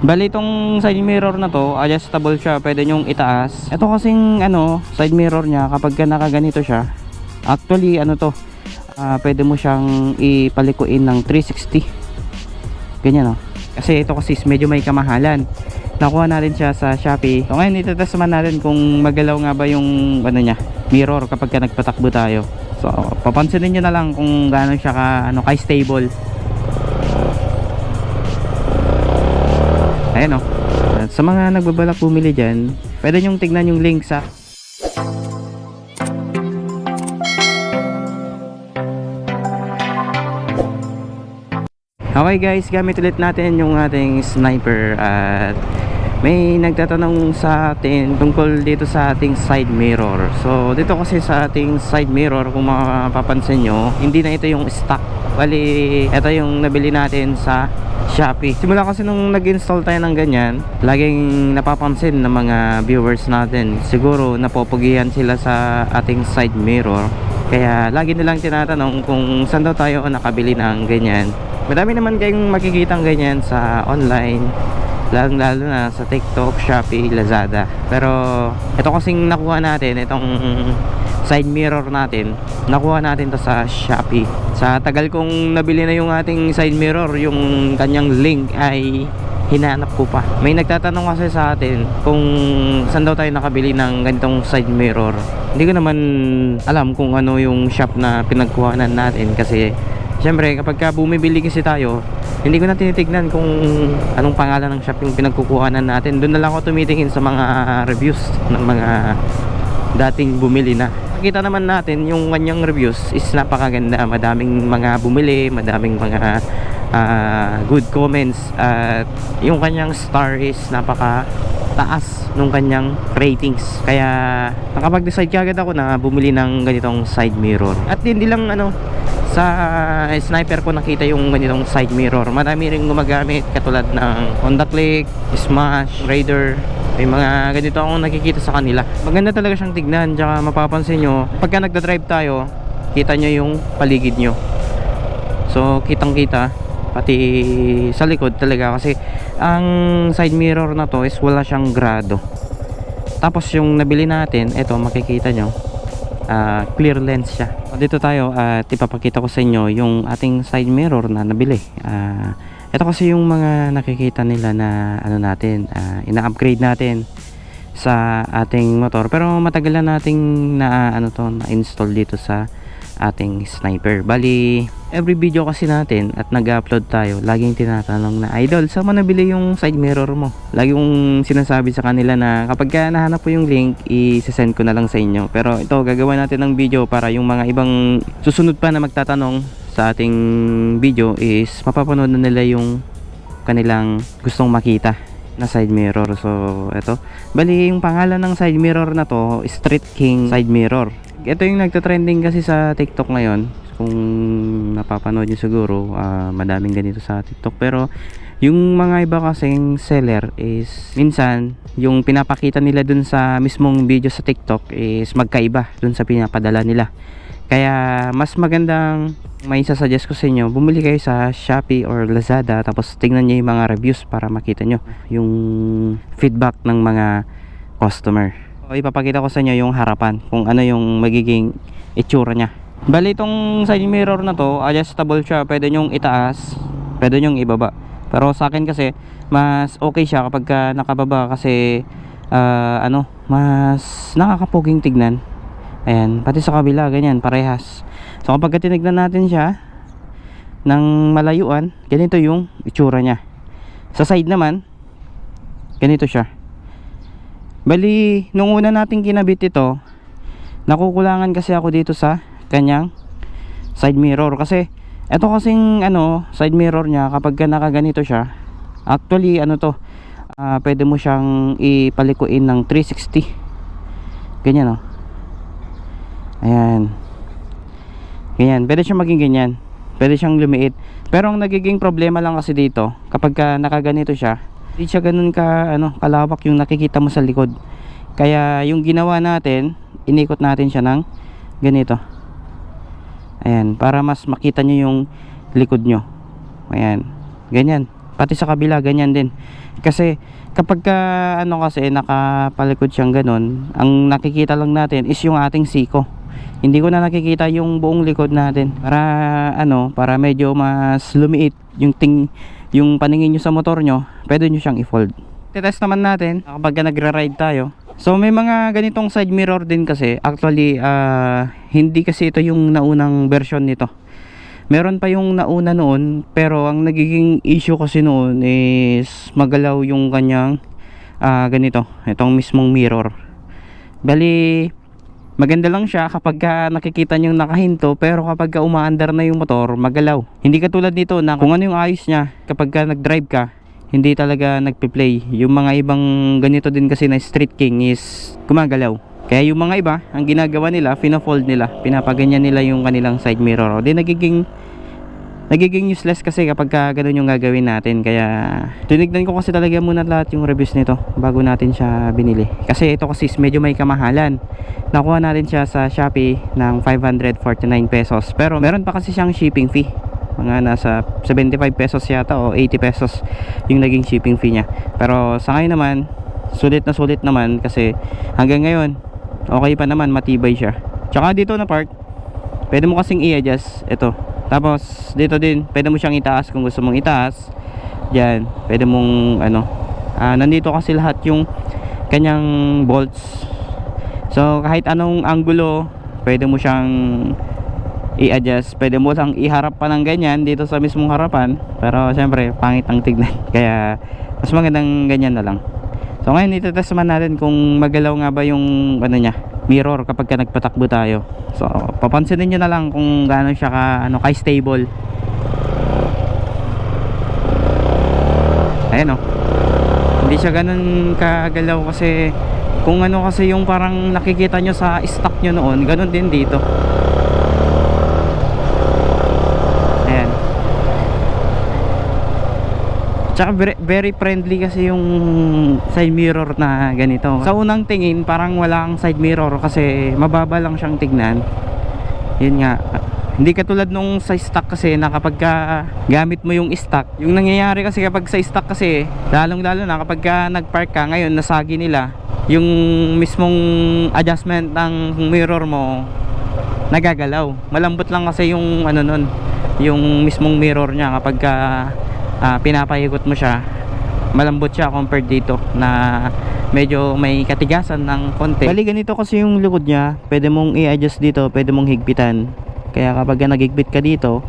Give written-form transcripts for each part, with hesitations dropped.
Bali itong side mirror na to, adjustable siya, pwede nyong itaas. Ito kasing side mirror niya, kapag nakaganito siya, actually pwede mo siyang ipalikuin ng 360. Ganyan kasi ito kasi medyo may kamahalan. Nakuha natin siya sa Shopee. So ngayon itetest naman natin kung magalaw nga ba yung niya, mirror kapag nagpatakbo tayo. So papansinin nyo na lang kung gaano siya ka-stable. Ayan At sa mga nagbabalak bumili dyan, pwede nyong tignan yung link sa okay guys, gamit ulit natin yung ating sniper. At may nagtatanong sa atin tungkol dito sa ating side mirror. So dito kasi sa ating side mirror, kung mapapansin nyo, hindi na ito yung stock. Bali ito yung nabili natin sa Shopee. Simula kasi nung nag-install tayo ng ganyan, laging napapansin ng mga viewers natin, siguro napopogihan sila sa ating side mirror, kaya lagi nilang tinatanong kung saan daw tayo nakabili ng ganyan. Madami naman kayong makikitang ganyan sa online, lalo na sa TikTok, Shopee, Lazada. Pero ito kasing nakuha natin, itong side mirror natin, nakuha natin to sa Shopee. Sa tagal kong nabili na yung ating side mirror, yung kanyang link ay hinanap ko pa. May nagtatanong kasi sa atin kung saan daw tayo nakabili ng ganitong side mirror. Hindi ko naman alam kung ano yung shop na pinagkuhanan natin, kasi syempre kapag ka bumibili kasi tayo, hindi ko na tinitignan kung anong pangalan ng shop yung pinagkukuhanan natin. Doon na lang ako tumitingin sa mga reviews ng mga dating bumili na. Makita naman natin yung kanyang reviews is napakaganda. Madaming mga bumili, madaming mga good comments, at yung kanyang star is napaka taas nung kanyang ratings. Kaya nakapag-decide kagad ako na bumili ng ganitong side mirror. At hindi lang sa sniper ko nakita yung ganitong side mirror. Marami rin gumagamit, katulad ng Honda Click, Smash, Raider. May mga ganito akong nakikita sa kanila. Maganda talaga siyang tignan. Tsaka mapapansin nyo, pagka nagdadrive tayo, kita nyo yung paligid nyo. So kitang kita pati sa likod talaga, kasi ang side mirror na to is wala siyang grado. Tapos yung nabili natin, eto makikita nyo, clear lens siya. Dito tayo at ipapakita ko sa inyo yung ating side mirror na nabili. Ito kasi yung mga nakikita nila na natin, ina-upgrade natin sa ating motor, pero matagal na nating na-install dito sa ating sniper. Bali every video kasi natin at nag-upload tayo, laging tinatanong na, idol, saan mo nabili yung side mirror mo? Lagi kong sinasabi sa kanila na kapag nahanap ko yung link, i-send ko na lang sa inyo. Pero ito, gagawa natin ng video para yung mga ibang susunod pa na magtatanong sa ating video is mapapanood na nila yung kanilang gustong makita na side mirror. So ito, bali yung pangalan ng side mirror na to, Street King side mirror. Ito yung nagta-trending kasi sa TikTok ngayon. Kung napapanood nyo siguro, madaming ganito sa TikTok. Pero yung mga iba kasing seller is minsan yung pinapakita nila dun sa mismong video sa TikTok is magkaiba dun sa pinapadala nila. Kaya mas magandang may sasuggest ko sa inyo, bumili kayo sa Shopee or Lazada, tapos tingnan nyo yung mga reviews para makita nyo yung feedback ng mga customer. So, ipapakita ko sa inyo yung harapan, kung ano yung magiging itsura nya. Bali itong side mirror na to, adjustable siya, pwede nyong itaas, pwede nyong ibaba. Pero sa akin kasi mas okay siya kapag nakababa, kasi mas nakakapoging tignan. Ayan, pati sa kabila ganyan, parehas. So kapag tinignan natin siya ng malayuan, ganito yung itsura nya. Sa side naman, ganito siya. Bali nung una nating kinabit ito, nakukulangan kasi ako dito sa kanyang side mirror, kasi ito kasing side mirror nya, kapag nakaganito siya, actually pwede mo siyang ipalikuin ng 360. Ganyan ayan, ganyan, pwede siyang maging ganyan, pwede siyang lumiit. Pero ang nagiging problema lang kasi dito, kapag nakaganito siya, hindi siya ganun kalawak yung nakikita mo sa likod. Kaya yung ginawa natin, inikot natin siya ng ganito. Ayan, para mas makita nyo yung likod nyo. Ayan, ganyan. pati sa kabila ganyan din. Kasi kapag ka, ano kasi nakapalikod siyang ganun, ang nakikita lang natin is yung ating siko. Hindi ko na nakikita yung buong likod natin para ano, para medyo mas lumiit yung paningin nyo sa motor nyo, pwede nyo siyang i-fold. Test naman natin kapag nagra-ride tayo. So may mga ganitong side mirror din kasi. Actually hindi kasi ito yung naunang version nito. Meron pa yung nauna noon, pero ang nagiging issue kasi noon is magalaw yung kanyang ganito, itong mismong mirror. Bali maganda lang siya kapag nakikita nyo nakahinto, pero kapag umaandar na yung motor, magalaw. Hindi katulad nito na kung ano yung ayos niya, kapag nag-drive ka, hindi talaga nagpi-play. Yung mga ibang ganito din kasi na Street King is gumagalaw. Kaya yung mga iba, ang ginagawa nila, pina-fold nila, pinapaganyan nila yung kanilang side mirror. O di nagiging useless kasi kapag ganun yung gagawin natin. Kaya tinignan ko kasi talaga muna lahat yung reviews nito bago natin siya binili. Kasi ito kasi medyo may kamahalan. Nakuha natin siya sa Shopee ng 549 pesos. Pero meron pa kasi siyang shipping fee. Mga nasa 75 pesos yata o 80 pesos yung naging shipping fee niya. Pero sa ngayon naman, sulit naman kasi hanggang ngayon okay pa naman, matibay siya. Tsaka dito na park, pwede mo kasing i-adjust ito. Tapos dito din, pwede mo siyang itaas kung gusto mong itaas. Diyan, pwede mong ano, nandito kasi lahat yung kanyang bolts. So kahit anong angulo, pwede mo siyang i-adjust. Pwede mo lang iharap pa ng ganyan dito sa mismong harapan, pero syempre pangit ang tignan. Kaya mas magandang ganyan na lang. So ngayon itetest naman natin kung magalaw nga ba yung ano niya, mirror kapag nagpatakbo tayo. So papansinin nyo na lang kung gaano siya ka stable. Ayan o, hindi siya ganun kagalaw kasi kung ano kasi yung parang nakikita nyo sa stock nyo noon, ganun din dito. Ayan. Tsaka very friendly kasi yung side mirror na ganito. Sa unang tingin parang walang side mirror kasi mababa lang siyang tignan. Yun nga, hindi katulad nung sa stock kasi na kapag gamit mo yung stock, yung nangyayari kasi kapag sa stock kasi, lalong lalo na kapag nagpark ka ngayon, nasagi nila yung mismong adjustment ng mirror mo, nagagalaw. Malambot lang kasi yung ano nun, yung mismong mirror niya kapag pinapahikot mo siya, malambot siya compared dito na medyo may katigasan ng konti. Bali ganito kasi yung likod niya, pwede mong i-adjust dito, pwede mong higpitan. Kaya kapag nagigpit ka dito,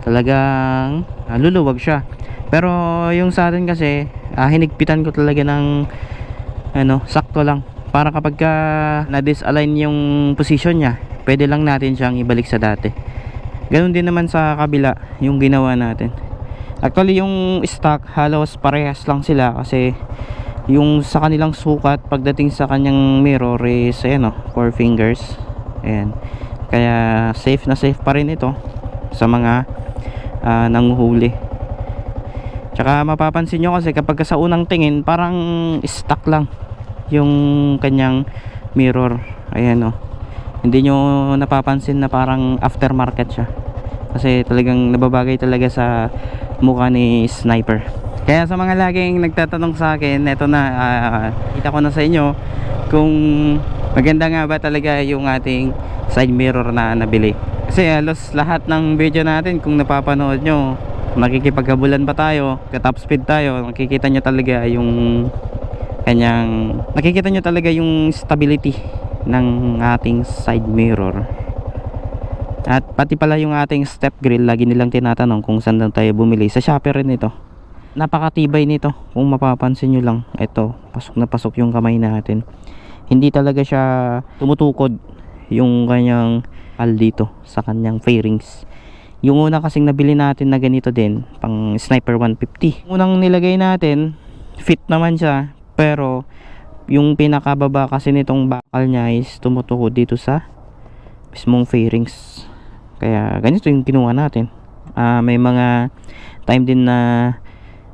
talagang luluwag siya. Pero yung sa atin kasi, hinigpitan ko talaga ng ano, sakto lang, para kapag na-disalign yung position niya, pwede lang natin siyang ibalik sa dati. Ganun din naman sa kabila yung ginawa natin. Actually yung stock halos parehas lang sila kasi yung sa kanilang sukat pagdating sa kanyang mirror is ayan o, 4 fingers. Ayan. Kaya safe na safe pa rin ito sa mga nanguhuli. Tsaka mapapansin nyo kasi kapag sa unang tingin parang stock lang yung kanyang mirror. Ayan o, hindi nyo napapansin na parang aftermarket siya kasi talagang nababagay talaga sa mukha ni Sniper. Kaya sa mga laging nagtatanong sa akin, eto na, kita ko na sa inyo kung maganda nga ba talaga yung ating side mirror na nabili. Kasi halos lahat ng video natin, kung napapanood nyo, makikipaghabulan pa tayo, top speed tayo, nakikita nyo talaga yung kanyang, nakikita nyo talaga yung stability ng ating side mirror. At pati pala yung ating step grill, lagi nilang tinatanong kung saan tayo bumili. Sa Shopee rin ito. Napakatibay nito, kung mapapansin nyo lang. Ito, pasok na pasok yung kamay natin. Hindi talaga siya tumutukod yung kanyang dito sa kanyang fairings. Yung una kasing nabili natin na ganito din, pang Sniper 150. Unang nilagay natin, fit naman siya, pero yung pinakababa kasi nitong bakal niya is tumutukod dito sa mismong fairings. Kaya ganito yung kinuha natin. May mga time din na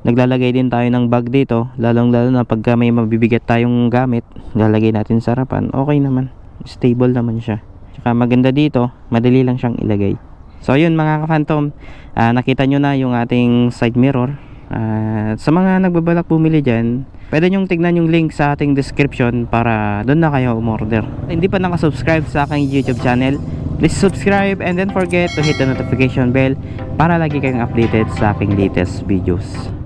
naglalagay din tayo ng bag dito, lalong lalo na pagka may mabibigat tayong gamit, lalagay natin sa harapan. Okay naman, stable naman siya. Tsaka maganda dito, madali lang siyang ilagay. So yun mga ka-Phantom, nakita nyo na yung ating side mirror. At sa mga nagbabalak bumili dyan, pwede nyong tignan yung link sa ating description para doon na kayo umorder. Hindi pa nakasubscribe sa aking YouTube channel, please subscribe and then forget to hit the notification bell para lagi kayong updated sa aking latest videos.